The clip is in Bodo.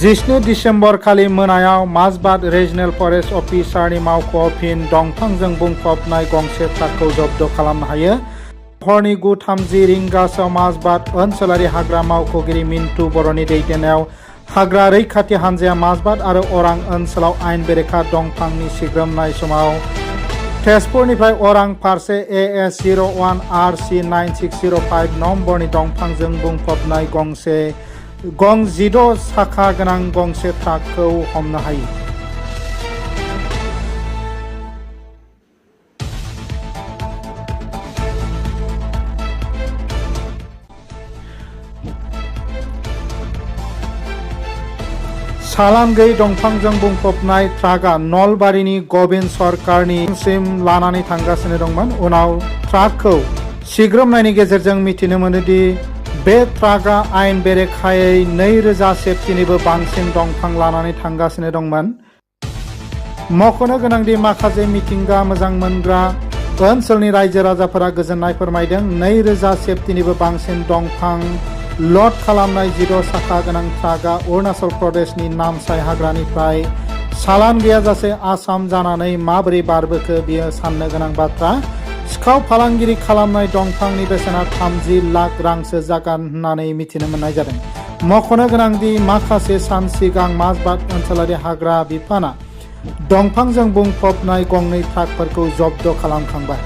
17 डिसेम्बर खालि मोनायाव माजबाद रिजनेल फरेस्ट अफिसारनि मावख'आव फिन दंफांजों बुंफबनाय गंसे ट्राकखौ जब्द खालामनो हायो। हरनि 9:30 रिंगासोआव माजबाद ओनसोलारि हाग्रा मावख'गिरि मिन्टु बर'नि दैदेननायाव हाग्रा रैखाथि हान्जाया माजबाद आरो अरां ओनसोलाव आयेन बेरेखा दंफांनि सिग्रोमनाय समाव तेजपुरनिफ्राय अरां फारसे AS 01 RC 9605 नम्बरनि दंफांजों बुंफबनाय गं 16 साखा गोनां गंसे ट्राकखौ हमनो हायो। सालान गैयै दंफांजों बुंफबनाय ट्राकआ नलबारिनि गबिन्द सरकारनिसिम लानानै थांगासिनो दंमोन। उनाव ट्राकखौ सिग्रोमनायनि गेजेरजों मिथिनो मोनोदि बे ट्राकआ आयेन बेरेखायै 2000 सेफ्टिनिबो बांसिन दंफां लानानै थांगासिनो दंमोन। मख'नो गोनांदि माखासे मिथिंगा मोजां मोनग्रा ओनसोलनि रायजो राजाफोरा गोजोननाय फोरमायदों। 2000 सेफ्टिनिबो बांसिन दंफां ल'ड खालामनाय 16 साखा गोनां ट्राकआ अरुणाचल प्रदेशनि नामसाइ हाग्रानिफ्राय सालान गैयाजासे आसाम जानानै माबोरै बारबोखो बेयो साननो गोनां बाथ्रा। सिखाव फालांगिरि खालामनाय दंफांनि बेसेना 30 लाख रांसो जागोन होननानै मिथिनो मोननाय जादों। मख'नो गोनांदि माखासे सान सिगां माजबाद ओनसोलारि हाग्रा बिफाना दंफांजों बुंफबनाय गंनै ट्राकफोरखौ जब्द खालामखांबाय।